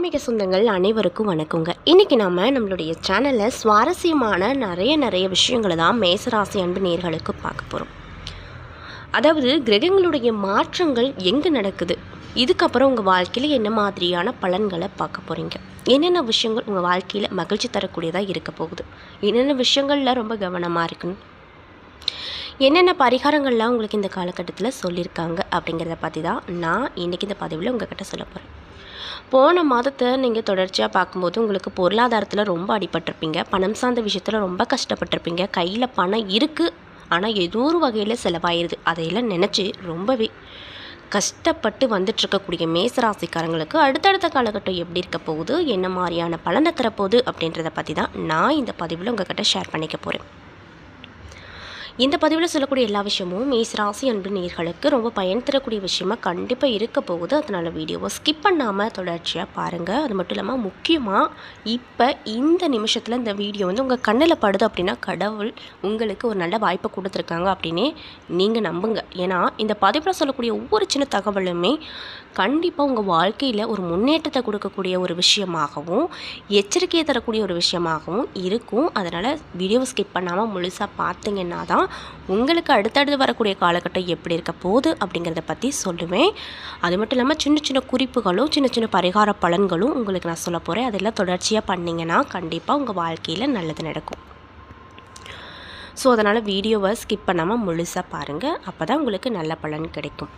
ஆன்மீக சொந்தங்கள் அனைவருக்கும் வணக்கங்க. இன்றைக்கி நம்மளுடைய சேனலில் சுவாரஸ்யமான நிறைய விஷயங்களை தான் மேசராசி அன்பு நேயர்களுக்கு பார்க்க போகிறோம். அதாவது கிரகங்களுடைய மாற்றங்கள் எங்கே நடக்குது, இதுக்கப்புறம் உங்கள் வாழ்க்கையில் என்ன மாதிரியான பலன்களை பார்க்க போகிறீங்க, என்னென்ன விஷயங்கள் உங்கள் வாழ்க்கையில் மகிழ்ச்சி தரக்கூடியதாக இருக்க போகுது, என்னென்ன விஷயங்களில் ரொம்ப கவனமாக இருக்குன்னு, என்னென்ன பரிகாரங்கள்லாம் உங்களுக்கு இந்த காலகட்டத்தில் சொல்லியிருக்காங்க அப்படிங்கிறத பற்றி தான் நான் இன்றைக்கி இந்த பதிவில் உங்கள்கிட்ட சொல்ல போகிறேன். போன மாதத்தை நீங்கள் தொடர்ச்சியாக பார்க்கும்போது உங்களுக்கு பொருளாதாரத்தில் ரொம்ப அடிபட்டிருப்பீங்க, பணம் சார்ந்த விஷயத்தில் ரொம்ப கஷ்டப்பட்டிருப்பீங்க. கையில் பணம் இருக்குது, ஆனால் ஏதோ ஒரு வகையில் செலவாயிருது. அதையெல்லாம் நினச்சி ரொம்பவே கஷ்டப்பட்டு வந்துட்டுருக்கக்கூடிய மேசராசிக்காரங்களுக்கு அடுத்தடுத்த காலகட்டம் எப்படி இருக்க போகுது, என்ன மாதிரியான பலனை தரப்போகுது அப்படின்றத பற்றி தான் நான் இந்த பதிவில் உங்கள்கிட்ட ஷேர் பண்ணிக்க போகிறேன். இந்த பதிவில் சொல்லக்கூடிய எல்லா விஷயமும் மேசராசி அன்பு நேயர்களுக்கு ரொம்ப பயன் தரக்கூடிய விஷயமா கண்டிப்பாக இருக்க போகுது. அதனால் வீடியோவை ஸ்கிப் பண்ணாமல் தொடர்ச்சியாக பாருங்கள். அது மட்டும் இல்லாமல் முக்கியமாக இப்போ இந்த நிமிஷத்தில் இந்த வீடியோ உங்கள் கண்ணில் படுது அப்படின்னா கடவுள் உங்களுக்கு ஒரு நல்ல வாய்ப்பை கொடுத்துருக்காங்க அப்படின்னே நீங்கள் நம்புங்க. ஏன்னா இந்த பதிவில் சொல்லக்கூடிய ஒவ்வொரு சின்ன தகவலுமே கண்டிப்பாக உங்கள் வாழ்க்கையில் ஒரு முன்னேற்றத்தை கொடுக்கக்கூடிய ஒரு விஷயமாகவும் எச்சரிக்கையை தரக்கூடிய ஒரு விஷயமாகவும் இருக்கும். அதனால் வீடியோவை ஸ்கிப் பண்ணாமல் முழுசாக பார்த்தீங்கன்னா தான் உங்களுக்கு அடுத்தடுத்து வரக்கூடிய காலகட்டம் எப்படி இருக்க போகுது அப்படிங்கிறத பற்றி சொல்லுவேன். அது மட்டும் இல்லாமல் சின்ன சின்ன குறிப்புகளும் சின்ன பரிகார பலன்களும் உங்களுக்கு நான் சொல்ல போகிறேன். அதெல்லாம் தொடர்ச்சியாக பண்ணிங்கன்னா கண்டிப்பாக உங்கள் வாழ்க்கையில் நல்லது நடக்கும். ஸோ அதனால் வீடியோவை ஸ்கிப் பண்ணாமல் முழுசாக பாருங்கள், அப்போ தான் உங்களுக்கு நல்ல பலன் கிடைக்கும்.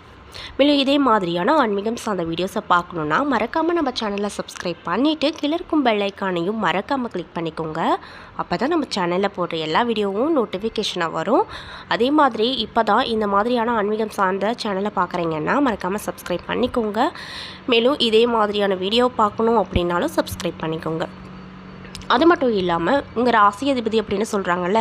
மேலும் இதே மாதிரியான ஆன்மீகம் சார்ந்த வீடியோஸை பார்க்கணுன்னா மறக்காமல் நம்ம சேனலை சப்ஸ்கிரைப் பண்ணிவிட்டு கிளர்க்கும் பெல் ஐக்கானையும் மறக்காமல் கிளிக் பண்ணிக்கோங்க. அப்போ தான் நம்ம சேனலில் போடுற எல்லா வீடியோவும் நோட்டிஃபிகேஷனாக வரும். அதே மாதிரி இப்போ தான் இந்த மாதிரியான ஆன்மீகம் சார்ந்த சேனலை பார்க்குறீங்கன்னா மறக்காமல் சப்ஸ்கிரைப் பண்ணிக்கோங்க. மேலும் இதே மாதிரியான வீடியோ பார்க்கணும் அப்படின்னாலும் சப்ஸ்கிரைப் பண்ணிக்கோங்க. அது மட்டும் இல்லாமல் உங்கள் ராசி அதிபதி அப்படின்னு சொல்கிறாங்கல்ல,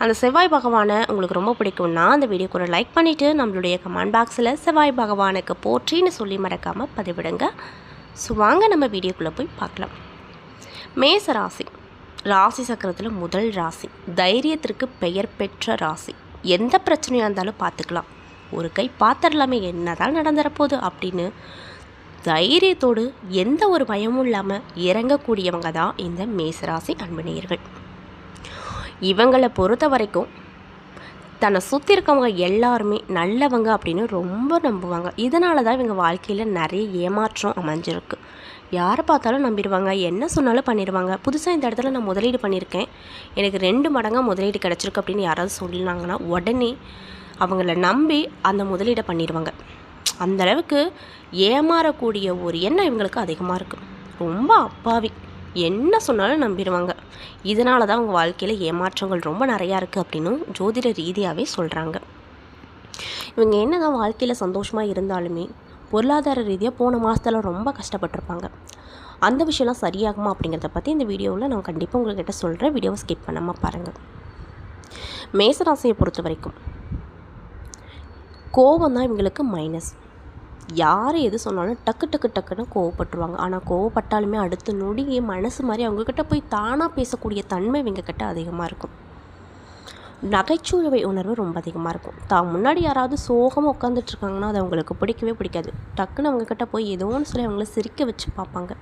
அந்த செவ்வாய் பகவானை உங்களுக்கு ரொம்ப பிடிக்கும்னா அந்த வீடியோக்கு ஒரு லைக் பண்ணிவிட்டு நம்மளுடைய கமெண்ட் பாக்ஸில் செவ்வாய் பகவானுக்கு போற்றின்னு சொல்லி மறக்காமல் பதிவிடுங்க. ஸோ வாங்க நம்ம வீடியோக்குள்ளே போய் பார்க்கலாம். மேச ராசி, ராசி சக்கரத்தில் முதல் ராசி, தைரியத்திற்கு பெயர் பெற்ற ராசி. எந்த பிரச்சனையாக இருந்தாலும் பார்த்துக்கலாம், ஒரு கை பார்த்துடலாமே என்ன தான் நடந்துறப்போகுது அப்படின்னு தைரியத்தோடு எந்த ஒரு பயமும் இல்லாமல் இறங்கக்கூடியவங்க தான் இந்த மேசராசி அன்பு நேயர்கள். இவங்களை பொறுத்த வரைக்கும் தன்னை சுற்றி இருக்கவங்க எல்லாருமே நல்லவங்க அப்படின்னு ரொம்ப நம்புவாங்க. இதனால தான் இவங்க வாழ்க்கையில் நிறைய ஏமாற்றம் அமைஞ்சிருக்கு. யாரை பார்த்தாலும் நம்பிடுவாங்க, என்ன சொன்னாலும் பண்ணிடுவாங்க. புதுசாக இந்த இடத்துல நான் முதலீடு பண்ணியிருக்கேன், எனக்கு 2 மடங்காக முதலீடு கிடச்சிருக்கு அப்படின்னு யாராவது சொன்னாங்கன்னா உடனே அவங்கள நம்பி அந்த முதலீடை பண்ணிடுவாங்க. அந்தளவுக்கு ஏமாறக்கூடிய ஒரு எண்ணம் இவங்களுக்கு அதிகமாக இருக்குது. ரொம்ப அப்பாவி, என்ன சொன்னாலும் நம்பிடுவாங்க. இதனால தான் அவங்க வாழ்க்கையில் ஏமாற்றங்கள் ரொம்ப நிறையா இருக்குது அப்படின்னு ஜோதிட ரீதியாகவே சொல்கிறாங்க. இவங்க என்ன தான் வாழ்க்கையில் சந்தோஷமாக இருந்தாலுமே பொருளாதார ரீதியாக போன மாதத்தில் ரொம்ப கஷ்டப்பட்டிருப்பாங்க. அந்த விஷயம்லாம் சரியாகுமா அப்படிங்கிறத பற்றி இந்த வீடியோவில் நான் கண்டிப்பாக உங்கள்கிட்ட சொல்கிறேன். வீடியோவை ஸ்கிப் பண்ணாமல் பாருங்கள். மேசராசியை பொறுத்த வரைக்கும் கோபம் தான் இவங்களுக்கு மைனஸ். யார் எது சொன்னாலும் டக்குன்னு கோவப்பட்டுருவாங்க. ஆனால் கோவப்பட்டாலுமே அடுத்த நொடியே மனசு மாதிரி அவங்கக்கிட்ட போய் தானாக பேசக்கூடிய தன்மை இவங்கக்கிட்ட அதிகமாக இருக்கும். நகைச்சுவை உணர்வு ரொம்ப அதிகமாக இருக்கும். தான் முன்னாடி யாராவது சோகமாக உட்காந்துட்ருக்காங்கன்னா அது அவங்களுக்கு பிடிக்கவே பிடிக்காது. டக்குன்னு அவங்கக்கிட்ட போய் ஏதோ ஒன்று சொல்லி அவங்கள சிரிக்க வச்சு பார்ப்பாங்க.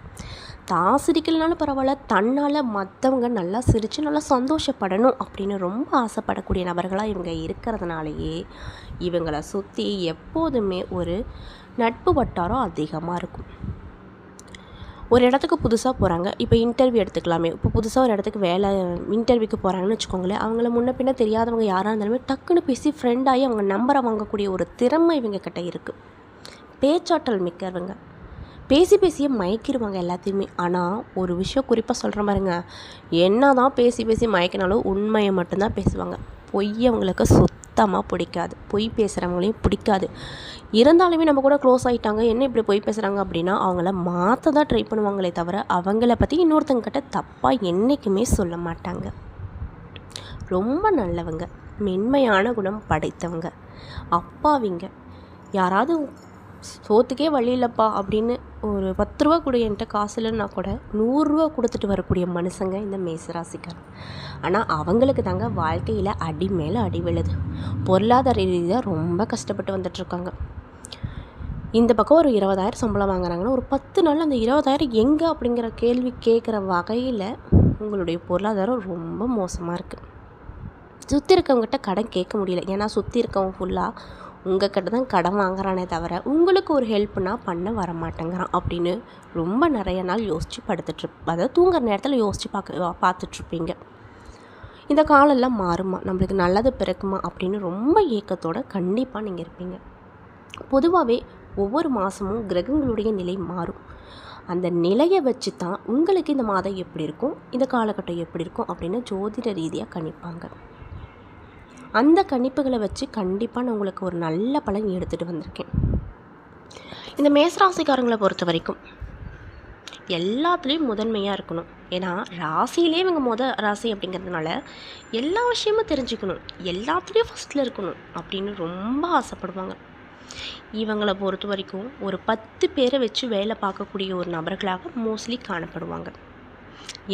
தான் சிரிக்கலனாலும் பரவாயில்ல, தன்னால் மற்றவங்க நல்லா சிரித்து நல்லா சந்தோஷப்படணும் அப்படின்னு ரொம்ப ஆசைப்படக்கூடிய நபர்களாக இவங்க இருக்கிறதுனாலேயே இவங்களை சுற்றி எப்போதுமே ஒரு நட்பு வட்டாரம் அதிகமாக இருக்கும். ஒரு இடத்துக்கு புதுசாக போகிறாங்க, இப்போ இன்டர்வியூ எடுத்துக்கலாமே. இப்போ புதுசாக ஒரு இடத்துக்கு வேலை இன்டர்வியூக்கு போகிறாங்கன்னு வச்சுக்கோங்களேன். அவங்கள முன்ன பின்ன தெரியாதவங்க யாராக இருந்தாலுமே டக்குன்னு பேசி ஃப்ரெண்டாகி அவங்க நம்பரை வாங்கக்கூடிய ஒரு திறமை இவங்க கிட்ட இருக்குது. பேச்சாற்றல் மிக்கவங்க, பேசியே மயக்கிடுவாங்க எல்லாத்தையுமே. ஆனால் ஒரு விஷயம் குறிப்பாக சொல்கிற பாருங்க, என்ன தான் பேசி மயக்கினாலும் உண்மையை மட்டும்தான் பேசுவாங்க. பொய் அவங்களுக்கு சுத்தமாக பிடிக்காது, பொய் பேசுகிறவங்களையும் பிடிக்காது. இருந்தாலுமே நம்ம கூட க்ளோஸ் ஆகிட்டாங்க, என்ன இப்படி பொய் பேசுகிறாங்க அப்படின்னா அவங்கள மாற்ற தான் ட்ரை பண்ணுவாங்களே தவிர அவங்கள பற்றி இன்னொருத்தங்கிட்ட தப்பாக என்றைக்குமே சொல்ல மாட்டாங்க. ரொம்ப நல்லவங்க, மென்மையான குணம் படைத்தவங்க. அப்பாவிங்க, யாராவது சோத்துக்கே வழி இல்லைப்பா அப்படின்னு ஒரு 10 ரூபா கூட என்கிட்ட காசு இல்லைன்னா கூட 100 ரூபா கொடுத்துட்டு வரக்கூடிய மனுஷங்க இந்த மேசராசிக்கார். ஆனால் அவங்களுக்கு தாங்க வாழ்க்கையில் அடி மேலே அடி விழுது. பொருளாதார ரீதியாக ரொம்ப கஷ்டப்பட்டு வந்துட்டுருக்காங்க. இந்த பக்கம் ஒரு 20,000 சம்பளம் வாங்குறாங்கன்னா ஒரு 10 நாள் அந்த 20,000 எங்கே அப்படிங்கிற கேள்வி கேட்குற வகையில் உங்களுடைய பொருளாதாரம் ரொம்ப மோசமாக இருக்குது. சுற்றி இருக்கவங்ககிட்ட கடன் கேட்க முடியல. ஏன்னா சுற்றி இருக்கவங்க ஃபுல்லாக உங்கள் கிட்ட தான் கடன் வாங்குறானே தவிர உங்களுக்கு ஒரு ஹெல்ப்னா பண்ண வரமாட்டேங்கிறான் அப்படின்னு ரொம்ப நிறைய நாள் யோசித்து அதாவது தூங்குற நேரத்தில் யோசித்து பார்த்துட்ருப்பீங்க. இந்த காலெல்லாம் மாறுமா, நம்மளுக்கு நல்லது பிறக்குமா அப்படின்னு ரொம்ப ஏக்கத்தோடு கண்டிப்பாக நீங்கள் இருப்பீங்க. பொதுவாகவே ஒவ்வொரு மாதமும் கிரகங்களுடைய நிலை மாறும். அந்த நிலையை வச்சு தான் உங்களுக்கு இந்த மாதம் எப்படி இருக்கும், இந்த காலகட்டம் எப்படி இருக்கும் அப்படின்னு ஜோதிட ரீதியாக கணிப்பாங்க. அந்த கணிப்புகளை வச்சு கண்டிப்பாக நான் உங்களுக்கு ஒரு நல்ல பலன் எடுத்துகிட்டு வந்திருக்கேன். இந்த மேசராசிக்காரங்களை பொறுத்த வரைக்கும் எல்லாத்துலேயும் முதன்மையாக இருக்கணும். ஏன்னா ராசியிலே இவங்க ராசி அப்படிங்கிறதுனால எல்லா விஷயமும் தெரிஞ்சுக்கணும், எல்லாத்துலேயும் ஃபஸ்ட்டில் இருக்கணும் அப்படின்னு ரொம்ப ஆசைப்படுவாங்க. இவங்களை பொறுத்த வரைக்கும் ஒரு 10 பேரை வச்சு வேலை பார்க்கக்கூடிய ஒரு நபர்களாக மோஸ்ட்லி காணப்படுவாங்க.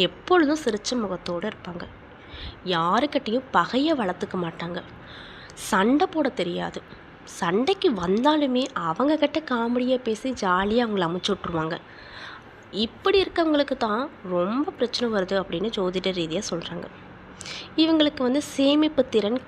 எப்பொழுதும் சிரிச்ச முகத்தோடு இருப்பாங்க. யாருக்கிட்டையும் பகையை வளர்த்துக்க மாட்டாங்க. சண்டை போட தெரியாது. சண்டைக்கு வந்தாலுமே அவங்கக்கிட்ட காமெடியாக பேசி ஜாலியாக அவங்கள அமுச்சு விட்ருவாங்க. இப்படி இருக்கவங்களுக்கு தான் ரொம்ப பிரச்சனை வருது அப்படின்னு ஜோதிட ரீதியாக சொல்கிறாங்க. இவங்களுக்கு சேமிப்பு திறன்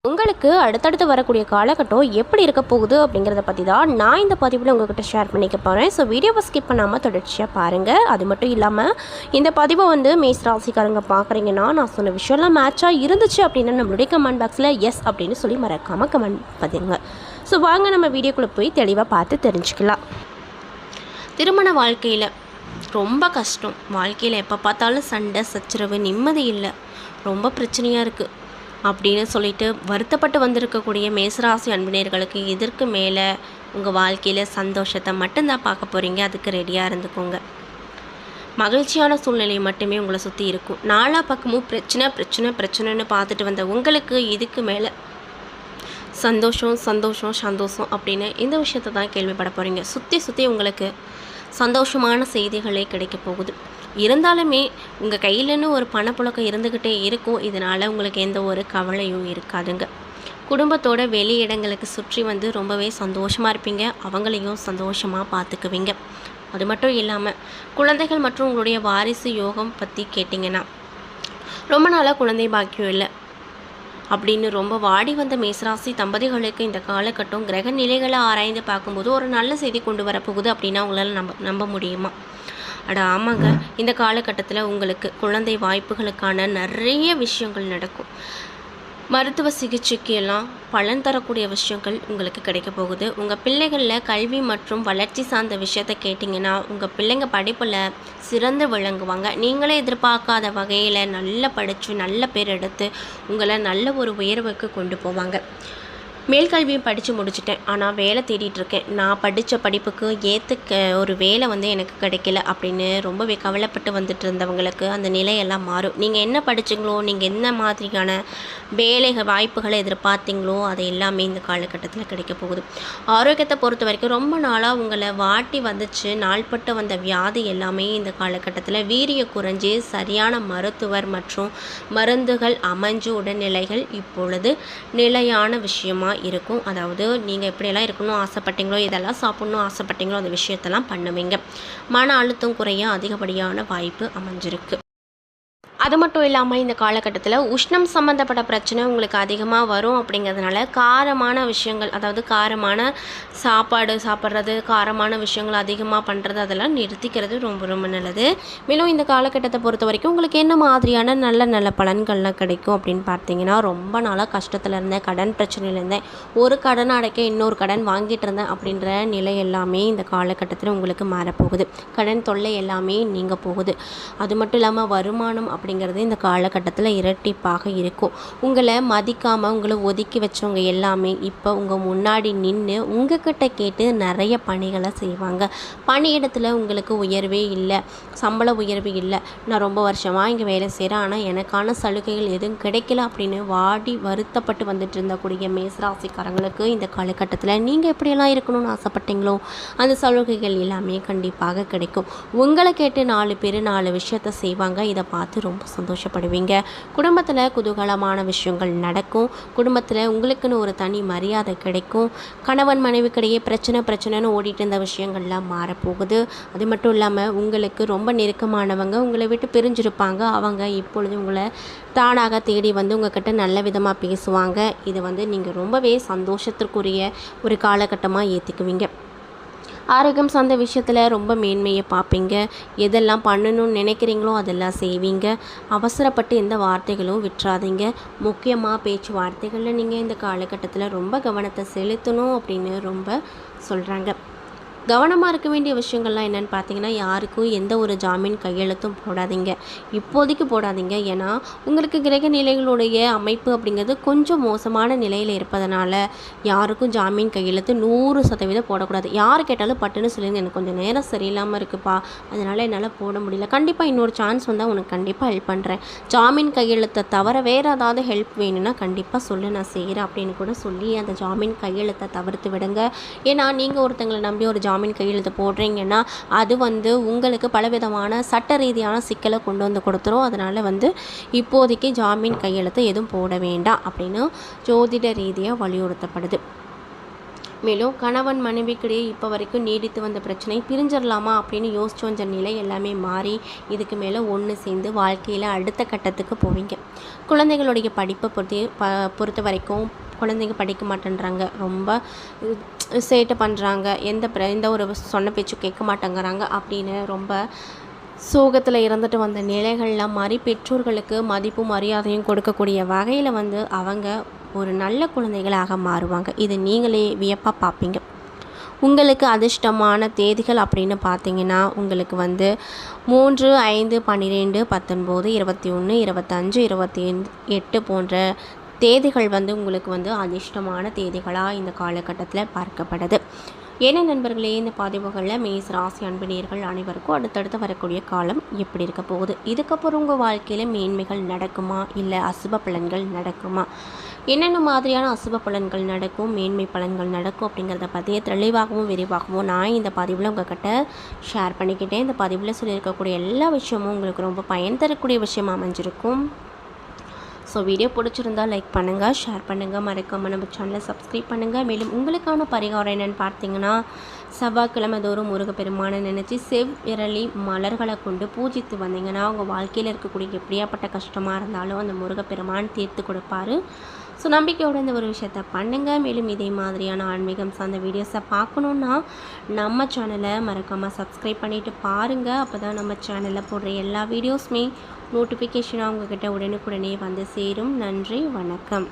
உங்களுக்கு அடுத்தடுத்து வரக்கூடிய காலகட்டம் எப்படி இருக்க போகுது அப்படிங்கிறத பற்றி தான் நான் இந்த பதிவில் உங்கள்கிட்ட ஷேர் பண்ணிக்க போகிறேன். ஸோ வீடியோவை ஸ்கிப் பண்ணாமல் தொடர்ச்சியாக பாருங்கள். அது மட்டும் இல்லாமல் இந்த பதிவை மேஷ ராசிக்காரங்க பார்க்குறீங்கன்னா நான் சொன்ன விஷயம்லாம் மேட்சாக இருந்துச்சு அப்படின்னா நம்மளுடைய கமெண்ட் பாக்ஸில் எஸ் அப்படின்னு சொல்லி மறக்காமல் கமெண்ட் பண்ணுங்க. ஸோ வாங்க நம்ம வீடியோக்குள்ளே போய் தெளிவாக பார்த்து தெரிஞ்சுக்கலாம். திருமண வாழ்க்கையில் ரொம்ப கஷ்டம். வாழ்க்கையில் எப்போ பார்த்தாலும் சண்டை சச்சரவு, நிம்மதி இல்லை, ரொம்ப பிரச்சனையாக இருக்குது அப்படின்னு சொல்லிட்டு வருத்தப்பட்டு வந்திருக்கக்கூடிய மேசராசி அன்பினர்களுக்கு இதற்கு மேலே உங்கள் வாழ்க்கையில் சந்தோஷத்தை மட்டும்தான் பார்க்க போகிறீங்க. அதுக்கு ரெடியாக இருந்துக்கோங்க. மகிழ்ச்சியான சூழ்நிலை மட்டுமே உங்களை சுற்றி இருக்கும். நாலா பக்கமும் பிரச்சனை பிரச்சனை பிரச்சனைன்னு பார்த்துட்டு வந்த உங்களுக்கு இதுக்கு மேலே சந்தோஷம் சந்தோஷம் சந்தோஷம் அப்படின்னு இந்த விஷயத்தை தான் கேள்விப்பட போகிறீங்க. சுற்றி உங்களுக்கு சந்தோஷமான செய்திகளே கிடைக்க போகுது. இருந்தாலுமே உங்கள் கையிலன்னு ஒரு பணப்புழக்கம் இருந்துக்கிட்டே இருக்கும். இதனால் உங்களுக்கு எந்த ஒரு கவலையும் இருக்காதுங்க. குடும்பத்தோட வெளி இடங்களுக்கு சுற்றி ரொம்பவே சந்தோஷமாக இருப்பீங்க. அவங்களையும் சந்தோஷமாக பார்த்துக்குவீங்க. அது மட்டும் இல்லாமல் குழந்தைகள் மற்றும் உங்களுடைய வாரிசு யோகம் பற்றி கேட்டிங்கன்னா ரொம்ப நாளாக குழந்தை பாக்கியம் இல்லை அப்படின்னு ரொம்ப வாடி வந்த மேசராசி தம்பதிகளுக்கு இந்த காலகட்டம் கிரக நிலைகளை ஆராய்ந்து பார்க்கும்போது ஒரு நல்ல செய்தி கொண்டு வரப்போகுது அப்படின்னா உங்களால் நம்ப முடியுமா? ஆமாங்க, இந்த காலகட்டத்தில் உங்களுக்கு குழந்தை வாய்ப்புகளுக்கான நிறைய விஷயங்கள் நடக்கும். மருத்துவ சிகிச்சைக்கு எல்லாம் பலன் தரக்கூடிய விஷயங்கள் உங்களுக்கு கிடைக்க போகுது. உங்கள் பிள்ளைகளில் கல்வி மற்றும் வளர்ச்சி சார்ந்த விஷயத்தை கேட்டிங்கன்னா உங்கள் பிள்ளைங்க படிப்பில் சிறந்து விளங்குவாங்க. நீங்களே எதிர்பார்க்காத வகையில் நல்லா படித்து நல்ல பேர் எடுத்து உங்களை நல்ல ஒரு உயர்வுக்கு கொண்டு போவாங்க. மேல்கல்வியும் படித்து முடிச்சிட்டேன், ஆனால் வேலை தேடிட்டுருக்கேன். நான் படித்த படிப்புக்கு ஏற்ற ஒரு வேலை எனக்கு கிடைக்கல அப்படின்னு ரொம்பவே கவலைப்பட்டு வந்துட்டு இருந்தவங்களுக்கு அந்த நிலையெல்லாம் மாறும். நீங்கள் என்ன படிச்சிங்களோ, நீங்கள் என்ன மாதிரியான வேலை வாய்ப்புகளை எதிர்பார்த்தீங்களோ அது எல்லாமே இந்த காலகட்டத்தில் கிடைக்க போகுது. ஆரோக்கியத்தை பொறுத்த வரைக்கும் ரொம்ப நாளாக உங்களை வாட்டி வந்துச்சு நாள்பட்டு வந்த வியாதி எல்லாமே இந்த காலகட்டத்தில் வீரிய குறைஞ்சி சரியான மருத்துவர் மற்றும் மருந்துகள் அமைஞ்சு உடல்நிலைகள் இப்பொழுது நிலையான விஷயமா இருக்கும். அதாவது நீங்கள் எப்படியெல்லாம் இருக்கணும் ஆசைப்பட்டீங்களோ, இதெல்லாம் சாப்பிட்ணும் ஆசைப்பட்டீங்களோ அந்த விஷயத்தெல்லாம் பண்ணுவீங்க. மன அழுத்தம் குறைய அதிகப்படியான வாய்ப்பு அமைஞ்சிருக்கு. அது மட்டும் இல்லாமல் இந்த காலகட்டத்தில் உஷ்ணம் சம்மந்தப்பட்ட பிரச்சனை உங்களுக்கு அதிகமாக வரும். அப்படிங்கிறதுனால காரமான விஷயங்கள், அதாவது காரமான சாப்பாடு சாப்பிட்றது, காரமான விஷயங்கள் அதிகமாக பண்ணுறது அதெல்லாம் நிறுத்திக்கிறது ரொம்ப ரொம்ப நல்லது. மேலும் இந்த காலகட்டத்தை பொறுத்த வரைக்கும் உங்களுக்கு என்ன மாதிரியான நல்ல பலன்கள்லாம் கிடைக்கும் அப்படின்னு பார்த்தீங்கன்னா, ரொம்ப நாளாக கஷ்டத்தில் இருந்தேன், கடன் பிரச்சனையில் இருந்தேன், ஒரு கடன் அடைக்க இன்னொரு கடன் வாங்கிட்டு இருந்தேன் அப்படின்ற நிலை எல்லாமே இந்த காலகட்டத்தில் உங்களுக்கு மாறப்போகுது. கடன் தொல்லை எல்லாமே நீங்க போகுது. அது மட்டும் இல்லாமல் வருமானம் அப்படிங்கிறது இந்த காலகட்டத்தில் இரட்டிப்பாக இருக்கும். உங்களை மதிக்காமல் உங்களை ஒதுக்கி வச்சவங்க எல்லாமே இப்போ உங்கள் முன்னாடி நின்று உங்ககிட்ட கேட்டு நிறைய பணிகளை செய்வாங்க. பணியிடத்தில் உங்களுக்கு உயர்வே இல்லை, சம்பள உயர்வு இல்லை, நான் ரொம்ப வருஷமாக இங்கே வேலை செய்கிறேன் ஆனால் எனக்கான சலுகைகள் எதுவும் கிடைக்கல அப்படின்னு வாடி வருத்தப்பட்டு வந்துட்டு இருந்தக்கூடிய மேசராசிக்காரங்களுக்கு இந்த காலகட்டத்தில் நீங்கள் எப்படியெல்லாம் இருக்கணும்னு ஆசைப்பட்டீங்களோ அந்த சலுகைகள் எல்லாமே கண்டிப்பாக கிடைக்கும். உங்களை கேட்டு 4 பேர் 4 விஷயத்தை செய்வாங்க. இதை பார்த்து ரொம்ப பார்க்க சந்தோஷப்படுவீங்க. குடும்பத்தில் குதூகலமான விஷயங்கள் நடக்கும். குடும்பத்தில் உங்களுக்குன்னு ஒரு தனி மரியாதை கிடைக்கும். கணவன் மனைவிக்கிடையே பிரச்சனைன்னு ஓடிட்டு இருந்த விஷயங்கள்லாம் மாறப்போகுது. அது மட்டும் இல்லாமல் உங்களுக்கு ரொம்ப நெருக்கமானவங்க உங்களை விட்டு பிரிஞ்சிருப்பாங்க. அவங்க இப்பொழுது உங்களை தானாக தேடி வந்து உங்ககிட்ட நல்ல விதமாக பேசுவாங்க. இது வந்து நீங்கள் ரொம்பவே சந்தோஷத்திற்குரிய ஒரு காலகட்டமாக ஏற்றுக்குவீங்க. ஆரோக்கியம் சார்ந்த விஷயத்தில் ரொம்ப மேன்மையை பார்ப்பீங்க. எதெல்லாம் பண்ணணும்னு நினைக்கிறீங்களோ அதெல்லாம் செய்வீங்க. அவசரப்பட்டு எந்த வார்த்தைகளும் விட்டுறாதீங்க. முக்கியமாக பேச்சுவார்த்தைகளில் நீங்கள் இந்த காலகட்டத்தில் ரொம்ப கவனத்தை செலுத்தணும் அப்படின்னு ரொம்ப சொல்கிறாங்க. கவனமாக இருக்க வேண்டிய விஷயங்கள்லாம் என்னென்னு பார்த்தீங்கன்னா, யாருக்கும் எந்த ஒரு ஜாமீன் கையெழுத்தும் போடாதீங்க. இப்போதைக்கு போடாதீங்க. ஏன்னா உங்களுக்கு கிரக நிலைகளுடைய அமைப்பு அப்படிங்கிறது கொஞ்சம் மோசமான நிலையில் இருப்பதனால யாருக்கும் ஜாமீன் கையெழுத்து 100% போடக்கூடாது. யார் கேட்டாலும் பட்டுன்னு சொல்லுங்க, எனக்கு கொஞ்சம் நேரம் சரியில்லாமல் இருக்குப்பா, அதனால் என்னால் போட முடியல, கண்டிப்பாக இன்னொரு சான்ஸ் வந்தால் உனக்கு கண்டிப்பாக ஹெல்ப் பண்ணுறேன், ஜாமீன் கையெழுத்தை தவிர வேறு ஏதாவது ஹெல்ப் வேணும்னா கண்டிப்பாக சொல்லு, நான் செய்கிறேன் அப்படின்னு கூட சொல்லி அந்த ஜாமீன் கையெழுத்தை தவிர்த்து விடுங்க. ஏன்னா நீங்கள் ஒருத்தங்களை நம்பி ஒரு ஜாமீன் கையெழுத்து போடுறீங்கன்னா அது வந்து உங்களுக்கு பலவிதமான சட்ட ரீதியான சிக்கலை கொண்டு வந்து கொடுத்துரும். அதனால் வந்து இப்போதைக்கு ஜாமீன் கையெழுத்து எதுவும் போட வேண்டாம் அப்படின்னு ஜோதிட ரீதியாக வலியுறுத்தப்படுது. மேலும் கணவன் மனைவிக்கிடையே இப்போ வரைக்கும் நீடித்து வந்த பிரச்சனை பிரிஞ்சிடலாமா அப்படின்னு யோசிச்சு வந்த நிலை எல்லாமே மாறி இதுக்கு மேலே ஒன்று சேர்ந்து வாழ்க்கையில் அடுத்த கட்டத்துக்கு போவீங்க. குழந்தைகளுடைய படிப்பை பொறுத்த வரைக்கும் குழந்தைங்க படிக்க மாட்டேன்றாங்க, ரொம்ப சேட்டை பண்ணுறாங்க, எந்த ஒரு சொன்ன பேச்சும் கேட்க மாட்டேங்கிறாங்க அப்படின்னு ரொம்ப சோகத்தில் இருந்துட்டு வந்த நிலைகள்லாம் மாறி பெற்றோர்களுக்கு மதிப்பும் மரியாதையும் கொடுக்கக்கூடிய வகையில் வந்து அவங்க ஒரு நல்ல குழந்தைகளாக மாறுவாங்க. இது நீங்களே வியப்பாக பார்ப்பீங்க. உங்களுக்கு அதிர்ஷ்டமான தேதிகள் அப்படின்னு பார்த்தீங்கன்னா உங்களுக்கு வந்து 3, 5, 12, 19, 21, 25, 28 போன்ற தேதிகள் வந்து உங்களுக்கு வந்து அதிர்ஷ்டமான தேதிகளாக இந்த காலகட்டத்தில் பார்க்கப்படுது. ஏன்னா நண்பர்களே, இந்த பதிவுகளில் மேஷ ராசி அன்பு நேயர்கள் அனைவருக்கும் அடுத்தடுத்து வரக்கூடிய காலம் எப்படி இருக்க போகுது, இதுக்கப்புறம் உங்கள் வாழ்க்கையில் மேன்மைகள் நடக்குமா இல்லை அசுப பலன்கள் நடக்குமா, என்னென்ன மாதிரியான அசுப பலன்கள் நடக்கும், மேன்மை பலன்கள் நடக்கும் அப்படிங்கிறத பற்றிய தெளிவாகவும் விரிவாகவும் நான் இந்த பதிவில் உங்கள்கிட்ட ஷேர் பண்ணிக்கிட்டேன். இந்த பதிவில் சொல்லியிருக்கக்கூடிய எல்லா விஷயமும் உங்களுக்கு ரொம்ப பயன் தரக்கூடிய விஷயம் அமைஞ்சிருக்கும். ஸோ வீடியோ பிடிச்சிருந்தால் லைக் பண்ணுங்கள், ஷேர் பண்ணுங்கள், மறக்காமல் நம்ம சேனலை சப்ஸ்கிரைப் பண்ணுங்கள். மேலும் உங்களுக்கான பரிகாரம் என்னென்னு பார்த்தீங்கன்னா, செவ்வாய்க்கிழமை தோறும் முருகப்பெருமானை நினச்சி செவ்விரளி மலர்களை கொண்டு பூஜித்து வந்தீங்கன்னா உங்கள் வாழ்க்கையில் இருக்கக்கூடிய எப்படியாப்பட்ட கஷ்டமாக இருந்தாலும் அந்த முருகப்பெருமான் தீர்த்து கொடுப்பாரு. ஸோ நம்பிக்கையோடு இந்த ஒரு விஷயத்த பண்ணுங்கள். மேலும் இதே மாதிரியான ஆன்மீகம் சார்ந்த வீடியோஸை பார்க்கணுன்னா நம்ம சேனலை மறக்காமல் சப்ஸ்கிரைப் பண்ணிவிட்டு பாருங்கள். அப்போ தான் நம்ம சேனலில் போடுற எல்லா வீடியோஸுமே நோட்டிஃபிகேஷனாக உங்கள்கிட்ட உடனுக்குடனே வந்து சேரும். நன்றி, வணக்கம்.